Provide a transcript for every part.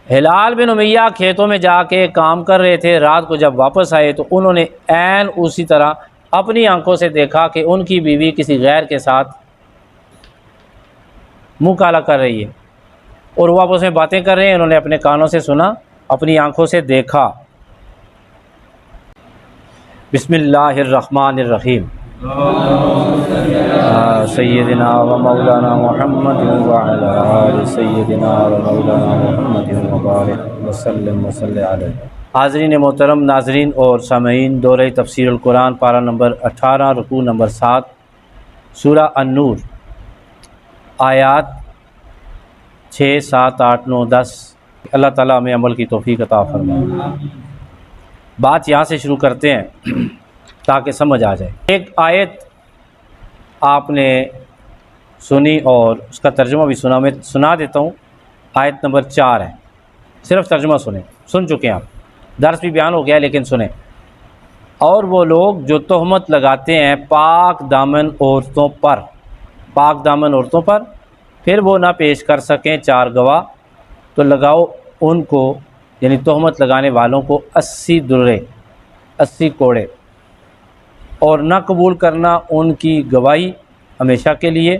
ہلال بن امیہ کھیتوں میں جا کے کام کر رہے تھے، رات کو جب واپس آئے تو انہوں نے عین اسی طرح اپنی آنکھوں سے دیکھا کہ ان کی بیوی کسی غیر کے ساتھ منہ کالا کر رہی ہے، اور وہ آپس میں باتیں کر رہے ہیں۔ انہوں نے اپنے کانوں سے سنا، اپنی آنکھوں سے دیکھا۔ بسم اللہ الرحمن الرحیم، سیدنا و مولانا محمد وعلی آل سیدنا و مولانا محمد وبارک وسلم وصلی علیہ۔ حاضرین محترم، ناظرین اور سامعین، دورہ تفسیر القرآن پارہ نمبر 18 رکوع نمبر 7 سورہ النور، آیات 6، 7، 8، 9، 10۔ اللہ تعالیٰ ہمیں عمل کی توفیق عطا فرمائے۔ بات یہاں سے شروع کرتے ہیں تاکہ سمجھ آ جائے۔ ایک آیت آپ نے سنی اور اس کا ترجمہ بھی سنا، میں سنا دیتا ہوں۔ آیت نمبر 4 ہے، صرف ترجمہ سن چکے ہیں آپ، درس بھی بیان ہو گیا لیکن سنیں۔ اور وہ لوگ جو تہمت لگاتے ہیں پاک دامن عورتوں پر، پھر وہ نہ پیش کر سکیں 4 گواہ، تو لگاؤ ان کو، یعنی تہمت لگانے والوں کو 80 درے، 80 کوڑے، اور نہ قبول کرنا ان کی گواہی ہمیشہ کے لیے،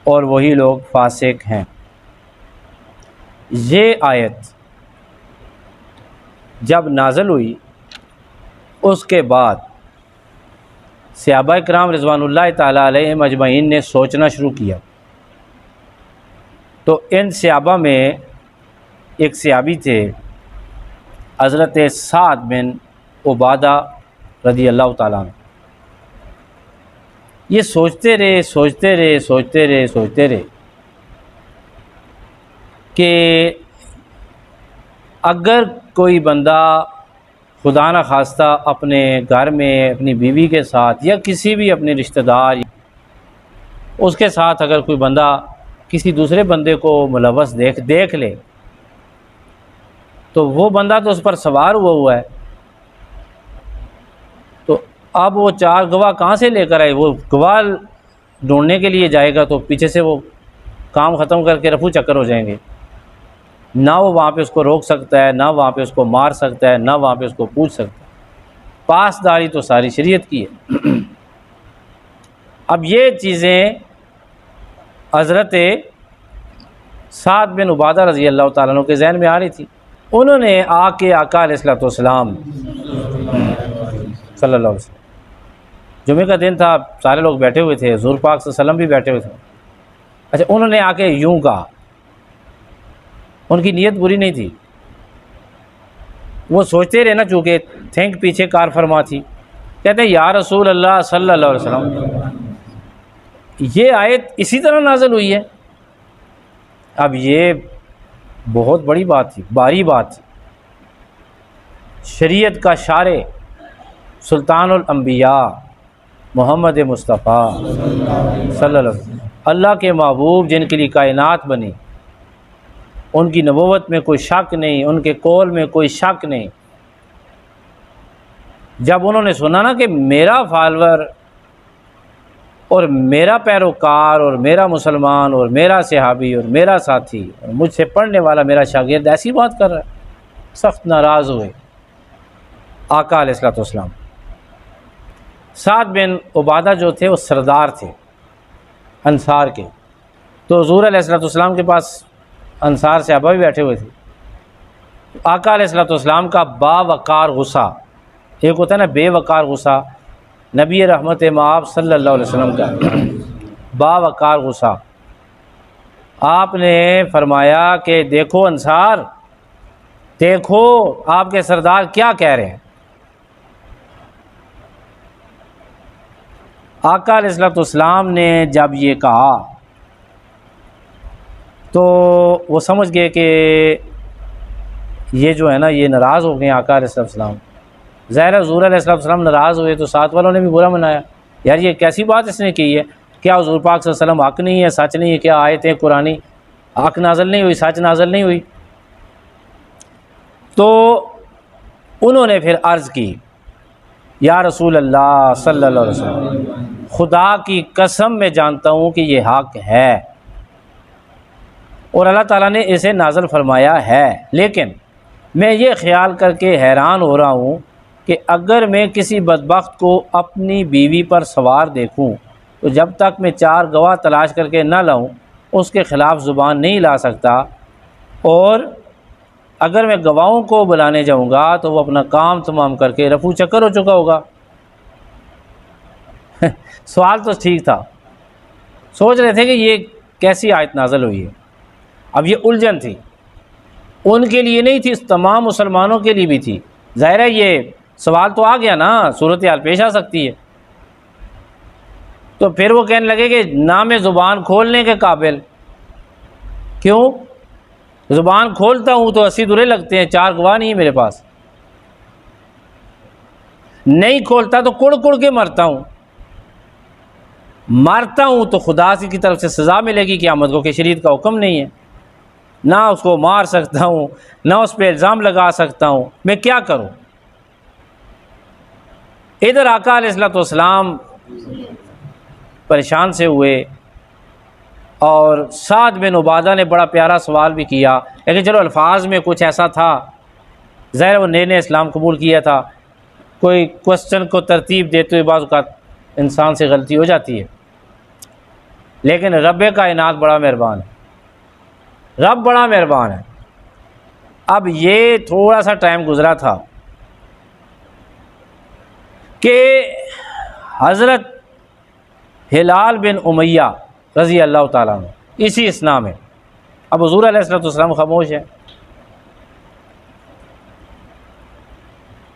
اور وہی لوگ فاسق ہیں۔ یہ آیت جب نازل ہوئی اس کے بعد صحابہ کرام رضوان اللہ تعالیٰ علیہم اجمعین نے سوچنا شروع کیا۔ تو ان صحابہ میں ایک صحابی تھے حضرت سعد بن عبادہ رضی اللہ تعالیٰ عنہ۔ یہ سوچتے رہے کہ اگر کوئی بندہ خدا نہ خواستہ اپنے گھر میں اپنی بیوی کے ساتھ یا کسی بھی اپنے رشتہ دار اس کے ساتھ اگر کوئی بندہ کسی دوسرے بندے کو ملوث دیکھ لے تو وہ بندہ تو اس پر سوار ہوا ہے، تو اب وہ 4 گواہ کہاں سے لے کر آئے؟ وہ گواہ ڈھونڈنے کے لیے جائے گا تو پیچھے سے وہ کام ختم کر کے رفو چکر ہو جائیں گے، نہ وہ وہاں پہ اس کو روک سکتا ہے، نہ وہاں پہ اس کو مار سکتا ہے، نہ وہاں پہ اس کو پوچھ سکتا ہے۔ پاسداری تو ساری شریعت کی ہے۔ اب یہ چیزیں حضرت سعد بن عبادہ رضی اللہ تعالیٰ عنہ کے ذہن میں آ رہی تھی۔ انہوں نے آ کے آقا علیہ الصلوۃ والسلام صلی اللہ علیہ وسلم، جمعے کا دن تھا، سارے لوگ بیٹھے ہوئے تھے، حضور پاک صلی اللہ علیہ وسلم بھی بیٹھے ہوئے تھے۔ اچھا، انہوں نے آ کے یوں کہا، ان کی نیت بری نہیں تھی، وہ سوچتے رہے نا، چونکہ تھنک پیچھے کار فرما تھی۔ کہتے ہیں یا رسول اللہ صلی اللہ علیہ وسلم، یہ آیت اسی طرح نازل ہوئی ہے۔ اب یہ بہت بڑی بات تھی، بھاری بات تھی۔ شریعت کا شارع سلطان الانبیاء محمد مصطفیٰ صلی اللہ علیہ وسلم، اللہ کے محبوب جن کے لیے کائنات بنی، ان کی نبوت میں کوئی شک نہیں، ان کے قول میں کوئی شک نہیں۔ جب انہوں نے سنا نا کہ میرا فالور اور میرا پیروکار اور میرا مسلمان اور میرا صحابی اور میرا ساتھی اور مجھ سے پڑھنے والا میرا شاگرد ایسی بات کر رہا ہے، سخت ناراض ہوئے آقا علیہ الصلوۃ والسلام۔ سعد بن عبادہ جو تھے وہ سردار تھے انصار کے، تو حضور علیہ الصلوۃ والسلام کے پاس انصار صحابہ بھی بیٹھے ہوئے تھے۔ آقا علیہ الصلوۃ والسلام کا باوقار غصہ، ایک ہوتا ہے نا بے وقار غصہ، نبی رحمت مآب صلی اللہ علیہ وسلم کا باوقار غصہ۔ آپ نے فرمایا کہ دیکھو انصار، دیکھو آپ کے سردار کیا کہہ رہے ہیں۔ آقا علیہ الصلوۃ والسلام نے جب یہ کہا تو وہ سمجھ گئے کہ یہ جو ہے نا یہ ناراض ہو گئے آقا علیہ السلام۔ ظاہر حضور علیہ السلام ناراض ہوئے تو ساتھ والوں نے بھی برا منایا، یار یہ کیسی بات اس نے کی ہے، کیا حضور پاک صلی اللہ علیہ وسلم حق نہیں ہے، سچ نہیں ہے؟ کیا آیتیں قرآنی حق نازل نہیں ہوئی، سچ نازل نہیں ہوئی؟ تو انہوں نے پھر عرض کی، یا رسول اللہ صلی اللہ علیہ وسلم، خدا کی قسم میں جانتا ہوں کہ یہ حق ہے، اور اللہ تعالیٰ نے اسے نازل فرمایا ہے، لیکن میں یہ خیال کر کے حیران ہو رہا ہوں کہ اگر میں کسی بدبخت کو اپنی بیوی پر سوار دیکھوں تو جب تک میں 4 گواہ تلاش کر کے نہ لاؤں اس کے خلاف زبان نہیں لا سکتا، اور اگر میں گواہوں کو بلانے جاؤں گا تو وہ اپنا کام تمام کر کے رفو چکر ہو چکا ہوگا۔ سوال تو ٹھیک تھا، سوچ رہے تھے کہ یہ کیسی آیت نازل ہوئی ہے۔ اب یہ الجھن تھی، ان کے لیے نہیں تھی، تمام مسلمانوں کے لیے بھی تھی۔ ظاہر ہے یہ سوال تو آ گیا نا، صورتحال پیش آ سکتی ہے۔ تو پھر وہ کہنے لگے کہ نہ میں زبان کھولنے کے قابل، کیوں؟ زبان کھولتا ہوں تو 80 درے لگتے ہیں، 4 گواہ نہیں ہے میرے پاس، نہیں کھولتا تو کڑ کڑ کے مرتا ہوں تو خدا کی طرف سے سزا ملے گی قیامت کو، کہ شریعت کا حکم نہیں ہے، نہ اس کو مار سکتا ہوں، نہ اس پہ الزام لگا سکتا ہوں، میں کیا کروں؟ ادھر آقا علیہ السلام پریشان سے ہوئے، اور سعد بن عبادہ نے بڑا پیارا سوال بھی کیا، لیکن چلو الفاظ میں کچھ ایسا تھا، ظاہر وہ نئے اسلام قبول کیا تھا، کوئی کوسچن کو ترتیب دیتے ہوئے بعض اوقات انسان سے غلطی ہو جاتی ہے، لیکن رب کائنات بڑا مہربان ہے، رب بڑا مہربان ہے۔ اب یہ تھوڑا سا ٹائم گزرا تھا کہ حضرت ہلال بن امیہ رضی اللہ تعالیٰ عنہ اسی اسنا میں، اب حضور علیہ السلام خاموش ہے۔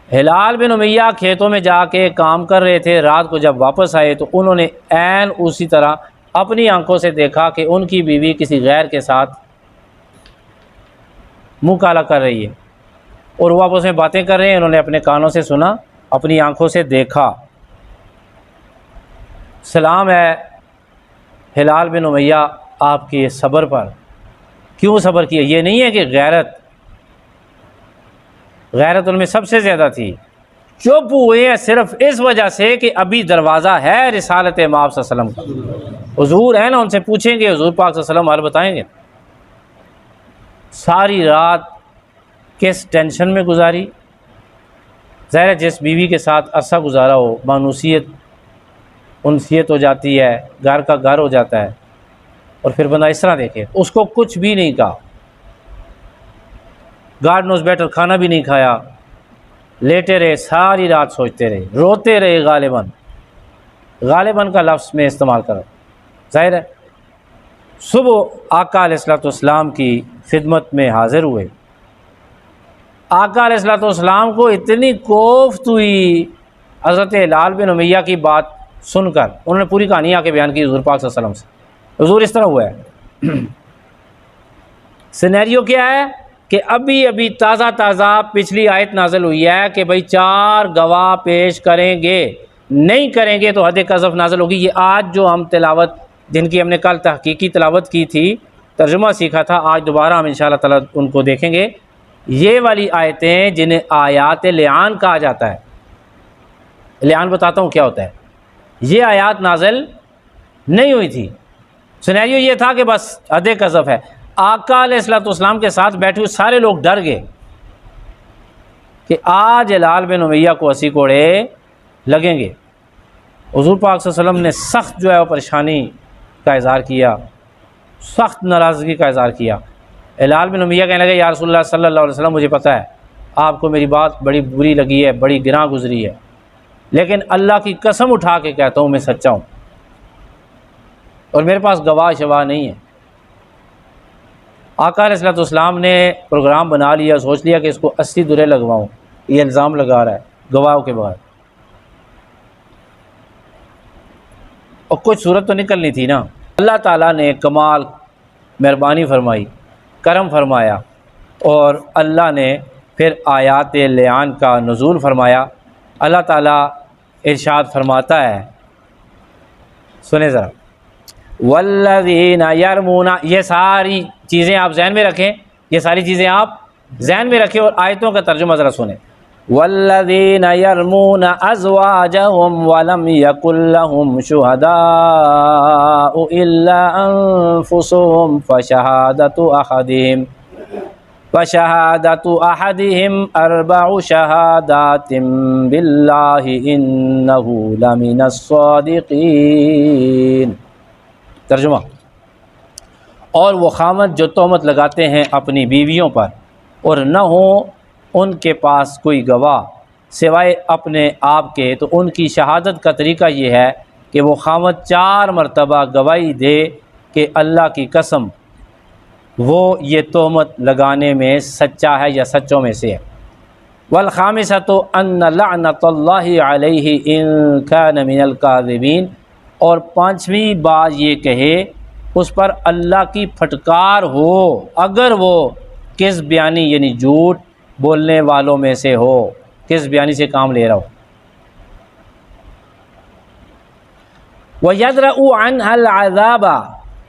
ہلال بن امیہ کھیتوں میں جا کے کام کر رہے تھے، رات کو جب واپس آئے تو انہوں نے عین اسی طرح اپنی آنکھوں سے دیکھا کہ ان کی بیوی کسی غیر کے ساتھ منہ کالا کر رہی ہے، اور وہ آپس میں باتیں کر رہے ہیں، انہوں نے اپنے کانوں سے سنا، اپنی آنکھوں سے دیکھا۔ سلام ہے ہلال بن امیہ آپ کے صبر پر، کیوں صبر کیا؟ یہ نہیں ہے کہ غیرت ان میں سب سے زیادہ تھی، چپ ہوئے ہیں صرف اس وجہ سے کہ ابھی دروازہ ہے رسالت مآب صلی اللہ علیہ وسلم کا، حضور ہے نا، ان سے پوچھیں گے، حضور پاک صلی اللہ علیہ وسلم حل بتائیں گے۔ ساری رات کس ٹینشن میں گزاری، ظاہر ہے جس بیوی کے ساتھ عرصہ گزارا ہو، مانوسیت انسیت ہو جاتی ہے، گھر کا گھر ہو جاتا ہے، اور پھر بندہ اس طرح دیکھے، اس کو کچھ بھی نہیں کہا، گاڈ نوز بیٹر، کھانا بھی نہیں کھایا، لیٹے رہے، ساری رات سوچتے رہے، روتے رہے، غالباً کا لفظ میں استعمال کروں، ظاہر ہے صبح آقا علیہ السلام کی خدمت میں حاضر ہوئے۔ آقا علیہ السلام کو اتنی کوفت ہوئی حضرت ہلال بن امیہ کی بات سن کر، انہوں نے پوری کہانی آ کے بیان کی حضور پاک صلی اللہ علیہ وسلم سے، حضور اس طرح ہوا ہے۔ سینیریو کیا ہے کہ ابھی تازہ پچھلی آیت نازل ہوئی ہے کہ بھئی 4 گواہ پیش کریں گے، نہیں کریں گے تو حد قذف نازل ہوگی۔ یہ آج جو ہم تلاوت، جن کی ہم نے کل تحقیقی تلاوت کی تھی، ترجمہ سیکھا تھا، آج دوبارہ ہم انشاءاللہ تعالی ان کو دیکھیں گے۔ یہ والی آیتیں جنہیں آیات لعان کہا جاتا ہے، لعان بتاتا ہوں کیا ہوتا ہے، یہ آیات نازل نہیں ہوئی تھی۔ سینیریو یہ تھا کہ بس حد قذف ہے۔ آقا علیہ السلام کے ساتھ بیٹھے ہوئے سارے لوگ ڈر گئے کہ آج ہلال بن امیہ کو 80 کوڑے لگیں گے۔ حضور پاک صلی اللہ علیہ وسلم نے سخت جو ہے وہ پریشانی کا اظہار کیا، سخت ناراضگی کا اظہار کیا۔ ہلال بن امیہ کہنے لگے یا رسول اللہ صلی اللہ علیہ وسلم، مجھے پتہ ہے آپ کو میری بات بڑی بری لگی ہے، بڑی گراں گزری ہے، لیکن اللہ کی قسم اٹھا کے کہتا ہوں میں سچا ہوں، اور میرے پاس گواہ شواہ نہیں ہے۔ آقا علیہ السلام نے پروگرام بنا لیا، سوچ لیا کہ اس کو 80 درے لگواؤں، یہ الزام لگا رہا ہے گواہوں کے بغیر، اور کچھ صورت تو نکلنی تھی نا۔ اللہ تعالیٰ نے کمال مہربانی فرمائی، کرم فرمایا، اور اللہ نے پھر آیات لعان کا نزول فرمایا۔ اللہ تعالیٰ ارشاد فرماتا ہے، سنیں ذرا، والذین یرمون، یہ ساری چیزیں آپ ذہن میں رکھیں، یہ ساری چیزیں آپ ذہن میں رکھیں، اور آیتوں کا ترجمہ ذرا سنیں۔ والذین یرمون ازواجهم ولم یکن لهم شہداء الا انفسهم فشہادۃ احدہم اربع شہادات باللہ انہ لمن الصادقین۔ ترجمہ: اور وہ خامد جو تہمت لگاتے ہیں اپنی بیویوں پر اور نہ ہو ان کے پاس کوئی گواہ سوائے اپنے آپ کے، تو ان کی شہادت کا طریقہ یہ ہے کہ وہ خامد 4 مرتبہ گواہی دے کہ اللہ کی قسم وہ یہ تہمت لگانے میں سچا ہے یا سچوں میں سے ہے۔ والخامسۃ ان لعنۃ اللہ علیہ ان کان من الکاذبین، اور 5ویں بات یہ کہے اس پر اللہ کی پھٹکار ہو اگر وہ کذب بیانی یعنی جھوٹ بولنے والوں میں سے ہو، کذب بیانی سے کام لے رہا ہو۔ وَيَدْرَأُ عَنْهَا الْعَذَابَ،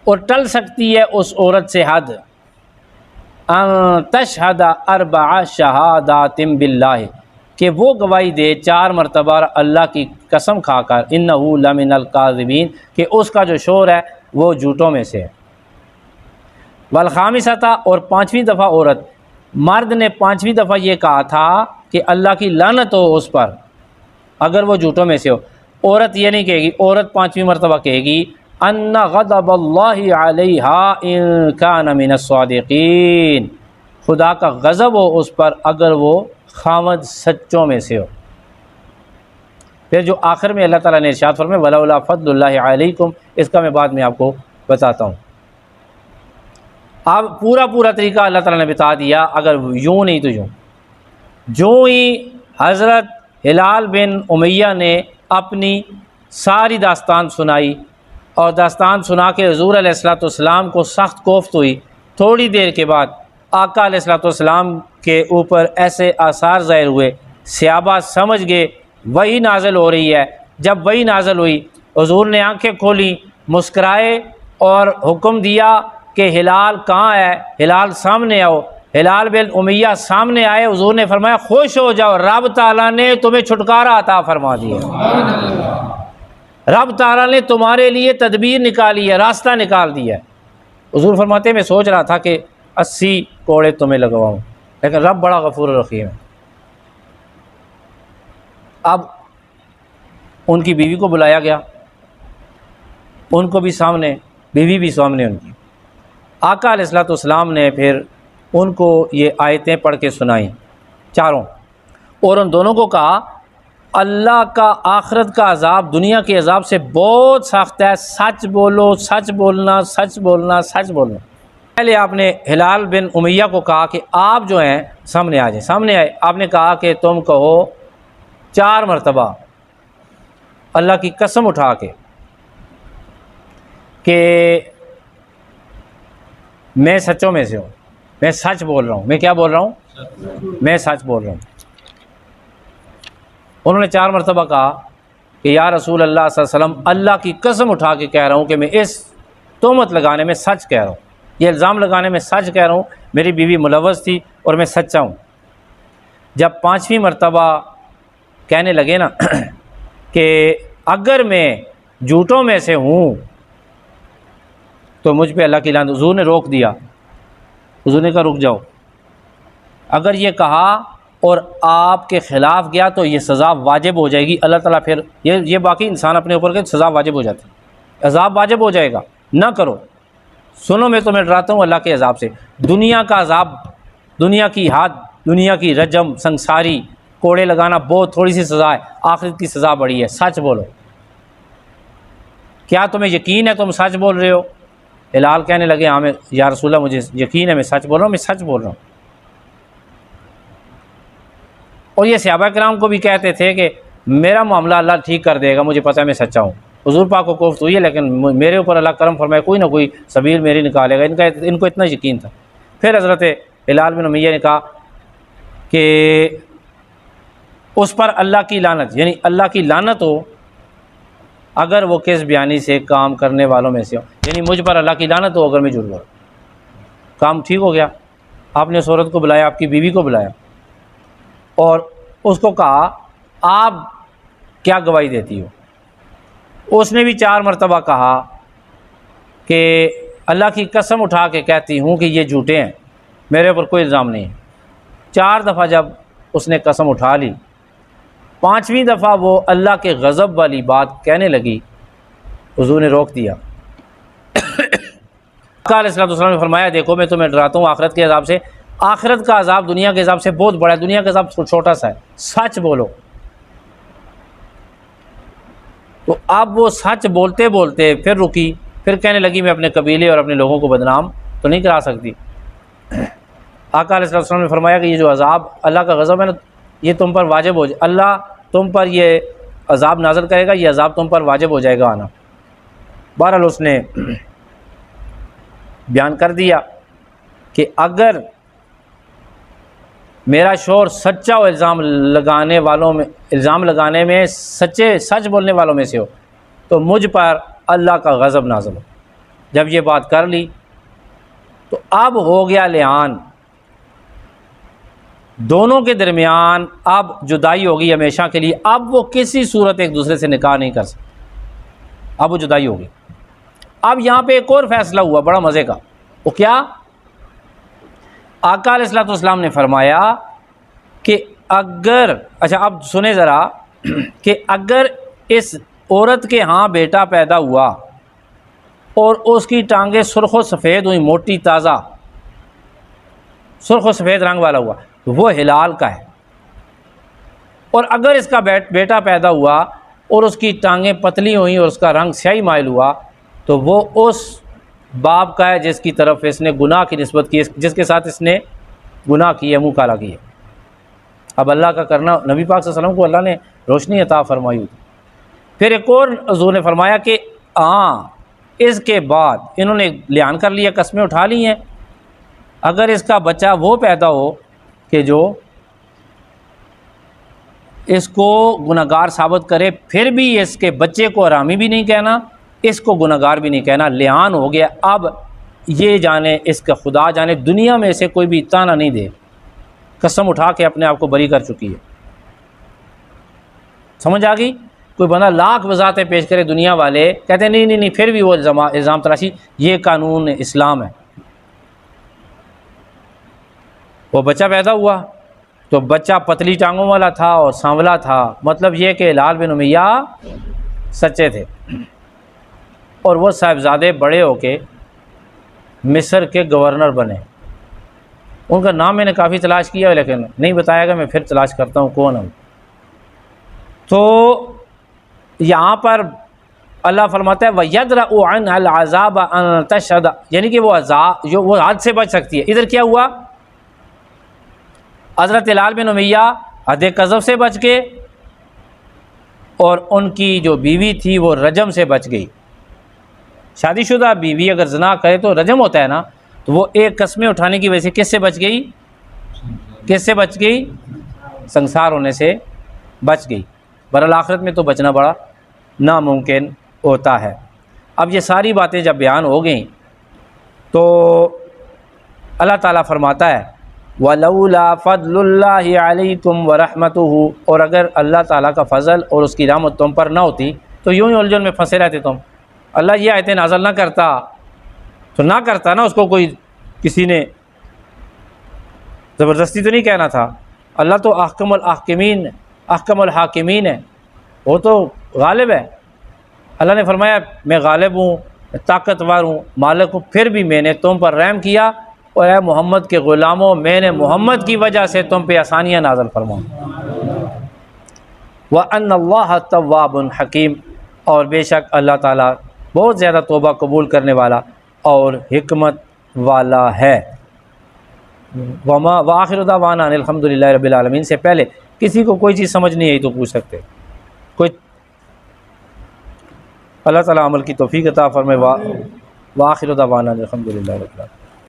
اور ٹل سکتی ہے اس عورت سے حد، ان تشہد 4 شہادات باللہ، کہ وہ گواہی دے 4 مرتبہ اللہ کی قسم کھا کر، انہ لمن الکاذبین، کہ اس کا جو شور ہے وہ جھوٹوں میں سے ہے۔ والخامسۃ، اور 5ویں دفعہ عورت، مرد نے 5ویں دفعہ یہ کہا تھا کہ اللہ کی لعنت ہو اس پر اگر وہ جھوٹوں میں سے ہو، عورت یہ نہیں کہے گی، عورت 5ویں مرتبہ کہے گی ان غضب اللہ علیہا ان کان من الصادقین، خدا کا غضب ہو اس پر اگر وہ خامد سچوں میں سے ہو۔ پھر جو آخر میں اللہ تعالیٰ نے ارشاد فرمایا ولولا فضل اللہ علیکم، اس کا میں بعد میں آپ کو بتاتا ہوں۔ اب پورا طریقہ اللہ تعالیٰ نے بتا دیا، اگر یوں نہیں تو یوں۔ جو ہی حضرت ہلال بن امیہ نے اپنی ساری داستان سنائی اور داستان سنا کے حضور علیہ السلام کو سخت کوفت ہوئی، تھوڑی دیر کے بعد آقا علیہ السلام کے اوپر ایسے آثار ظاہر ہوئے، صحابہ سمجھ گئے وحی نازل ہو رہی ہے۔ جب وحی نازل ہوئی حضور نے آنکھیں کھولیں، مسکرائے اور حکم دیا کہ ہلال کہاں ہے، ہلال سامنے آؤ۔ ہلال بن امیہ سامنے آئے، حضور نے فرمایا خوش ہو جاؤ، رب تعالیٰ نے تمہیں چھٹکارا عطا فرما دیا، رب تعالیٰ نے تمہارے لیے تدبیر نکالی ہے، راستہ نکال دیا ہے۔ حضور فرماتے ہیں میں سوچ رہا تھا کہ 80 کوڑے تمہیں لگواؤں، لیکن رب بڑا غفور رحیم ہے۔ اب ان کی بیوی کو بلایا گیا، ان کو بھی سامنے، بیوی بھی سامنے ان کی۔ آقا علیہ السلام نے پھر ان کو یہ آیتیں پڑھ کے سنائیں چاروں، اور ان دونوں کو کہا اللہ کا آخرت کا عذاب دنیا کے عذاب سے بہت سخت ہے، سچ بولو، سچ بولنا، سچ بولنا، سچ بولنا۔ پہلے آپ نے ہلال بن امیہ کو کہا کہ آپ جو ہیں سامنے آ جائیں، سامنے آئے۔ آپ نے کہا کہ تم کہو 4 مرتبہ اللہ کی قسم اٹھا کے کہ میں سچوں میں سے ہوں، میں سچ بول رہا ہوں، میں کیا بول رہا ہوں، میں سچ بول رہا ہوں۔ انہوں نے 4 مرتبہ کہا کہ یا رسول اللہ صلی اللہ علیہ وسلم اللہ کی قسم اٹھا کے کہہ رہا ہوں کہ میں اس تہمت لگانے میں سچ کہہ رہا ہوں، یہ الزام لگانے میں سچ کہہ رہا ہوں، میری بیوی ملوث تھی اور میں سچا ہوں۔ جب 5ویں مرتبہ کہنے لگے نا کہ اگر میں جھوٹوں میں سے ہوں تو مجھ پہ اللہ کی لعنت، حضور نے روک دیا، حضور نے کہا رک جاؤ، اگر یہ کہا اور آپ کے خلاف گیا تو یہ سزا واجب ہو جائے گی، اللہ تعالیٰ پھر یہ باقی انسان اپنے اوپر کے سزا واجب ہو جاتی ہے، عذاب واجب ہو جائے گا، نہ کرو۔ سنو میں تمہیں ڈراتا ہوں اللہ کے عذاب سے، دنیا کا عذاب، دنیا کی حد، دنیا کی رجم، سنساری، کوڑے لگانا بہت تھوڑی سی سزا ہے، آخرت کی سزا بڑی ہے، سچ بولو۔ کیا تمہیں یقین ہے تم سچ بول رہے ہو؟ ہلال کہنے لگے ہاں میں یا رسول اللہ مجھے یقین ہے میں سچ بول رہا ہوں، میں سچ بول رہا ہوں۔ اور یہ صحابہ کرام کو بھی کہتے تھے کہ میرا معاملہ اللہ ٹھیک کر دے گا، مجھے پتہ ہے میں سچا ہوں۔ حضور پاک کو کوفت ہوئی ہے لیکن میرے اوپر اللہ کرم فرمائے، کوئی نہ کوئی سبیل میری نکالے گا، ان کو اتنا یقین تھا۔ پھر حضرت ہلال بن امیہ نے کہا کہ اس پر اللہ کی لعنت، یعنی اللہ کی لعنت ہو اگر وہ کس بیانی سے کام کرنے والوں میں سے ہو، یعنی مجھ پر اللہ کی لعنت ہو اگر میں جھوٹ بولوں۔ کام ٹھیک ہو گیا، آپ نے اس عورت کو بلایا، آپ کی بیوی کو بلایا، اور اس کو کہا آپ کیا گواہی دیتی ہو؟ اس نے بھی 4 مرتبہ کہا کہ اللہ کی قسم اٹھا کے کہتی ہوں کہ یہ جھوٹے ہیں، میرے اوپر کوئی الزام نہیں ہے۔ 4 دفعہ جب اس نے قسم اٹھا لی، 5ویں دفعہ وہ اللہ کے غضب والی بات کہنے لگی، حضور نے روک دیا۔ آقا علیہ السلام نے فرمایا دیکھو میں تمہیں ڈراتا ہوں آخرت کے عذاب سے، آخرت کا عذاب دنیا کے عذاب سے بہت بڑا ہے، دنیا کا عذاب چھوٹا سا ہے، سچ بولو۔ تو اب وہ سچ بولتے بولتے پھر رکی، پھر کہنے لگی میں اپنے قبیلے اور اپنے لوگوں کو بدنام تو نہیں کرا سکتی۔ آقا علیہ السلام نے فرمایا کہ یہ جو عذاب اللہ کا غضب ہے نا، یہ تم پر واجب ہو جائے، اللہ تم پر یہ عذاب نازل کرے گا، یہ عذاب تم پر واجب ہو جائے گا آنا۔ بہرحال اس نے بیان کر دیا کہ اگر میرا شوہر سچا ہو، الزام لگانے میں سچ بولنے والوں میں سے ہو، تو مجھ پر اللہ کا غضب نازل ہو۔ جب یہ بات کر لی تو اب ہو گیا لعان، دونوں کے درمیان اب جدائی ہوگی ہمیشہ کے لیے، اب وہ کسی صورت ایک دوسرے سے نکاح نہیں کر سکتے، اب وہ جدائی ہوگی۔ اب یہاں پہ ایک اور فیصلہ ہوا بڑا مزے کا، وہ کیا؟ آقا علیہ السلام نے فرمایا کہ اگر اب سنیں ذرا کہ اگر اس عورت کے ہاں بیٹا پیدا ہوا اور اس کی ٹانگیں سرخ و سفید ہوئی، موٹی تازہ سرخ و سفید رنگ والا ہوا، تو وہ حلال کا ہے۔ اور اگر اس کا بیٹا پیدا ہوا اور اس کی ٹانگیں پتلی ہوئیں اور اس کا رنگ سیاہی مائل ہوا، تو وہ اس باپ کا ہے جس کی طرف اس نے گناہ کی نسبت کی، جس کے ساتھ اس نے گناہ کی ہے، منہ کالا کی ہے۔ اب اللہ کا کرنا، نبی پاک صلی اللہ علیہ وسلم کو اللہ نے روشنی عطا فرمائی ہوئی۔ پھر ایک اور حضور نے فرمایا کہ اس کے بعد انہوں نے لعان کر لیا، قسمیں اٹھا لی ہیں، اگر اس کا بچہ وہ پیدا ہو کہ جو اس کو گنہگار ثابت کرے، پھر بھی اس کے بچے کو حرامی بھی نہیں کہنا، اس کو گنہگار بھی نہیں کہنا، لعان ہو گیا۔ اب یہ جانے، اس کا خدا جانے، دنیا میں سے کوئی بھی تانا نہیں دے، قسم اٹھا کے اپنے آپ کو بری کر چکی ہے۔ سمجھ آ گئی؟ کوئی بندہ لاکھ وضاحتیں پیش کرے، دنیا والے کہتے ہیں نہیں پھر بھی وہ الزام تراشی، یہ قانون اسلام ہے۔ وہ بچہ پیدا ہوا تو بچہ پتلی ٹانگوں والا تھا اور سانولا تھا، مطلب یہ کہ ہلال بن امیہ سچے تھے، اور وہ صاحبزادے بڑے ہو کے مصر کے گورنر بنے۔ ان کا نام میں نے کافی تلاش کیا لیکن نہیں بتایا گا، میں پھر تلاش کرتا ہوں کون ہے۔ تو یہاں پر اللہ فرماتا ہے وَيَدْرَأُ عَنْهَا الْعَذَابَ أَن تَشْهَدَ، یعنی کہ وہ عذاب جو وہ حد سے بچ سکتی ہے۔ ادھر کیا ہوا؟ حضرت ہلال بن امیہ حد قذف سے بچ گئے، اور ان کی جو بیوی تھی وہ رجم سے بچ گئی۔ شادی شدہ بیوی اگر زنا کرے تو رجم ہوتا ہے نا، تو وہ ایک قسمیں اٹھانے کی وجہ سے کس سے بچ گئی؟ کس سے بچ گئی؟ سنسار ہونے سے بچ گئی۔ برحال آخرت میں تو بچنا بڑا ناممکن ہوتا ہے۔ اب یہ ساری باتیں جب بیان ہو گئیں تو اللہ تعالیٰ فرماتا ہے وَلَوْلَا فَضْلُ اللَّهِ عَلَيْكُمْ وَرَحْمَتُهُ، اور اگر اللہ تعالیٰ کا فضل اور اس کی رحمت تم پر نہ ہوتی تو یوں ہی الجھن میں پھنسے رہتے تم۔ اللہ یہ آیتیں نازل نہ کرتا تو نہ کرتا نا، اس کو کوئی کسی نے زبردستی تو نہیں کہنا تھا۔ اللہ تو احکم الحاکمین ہے، وہ تو غالب ہے۔ اللہ نے فرمایا میں غالب ہوں، میں طاقتور ہوں، مالک ہوں، پھر بھی میں نے تم پر رحم کیا، اور اے محمد کے غلاموں میں نے محمد کی وجہ سے تم پہ آسانیاں نازل فرماؤں۔ وَأَنَّ اللَّهَ تَوَّابٌ حَكِيمٌ، اور بے شک اللہ تعالیٰ بہت زیادہ توبہ قبول کرنے والا اور حکمت والا ہے۔ وآخر دعوانا ان الحمد للہ رب العالمین سے پہلے کسی کو کوئی چیز سمجھ نہیں آئی تو پوچھ سکتے کوئی۔ اللہ تعالیٰ عمل کی توفیق عطا فرمائے۔ وآخر دعوانا ان الحمد للہ رب العالمین۔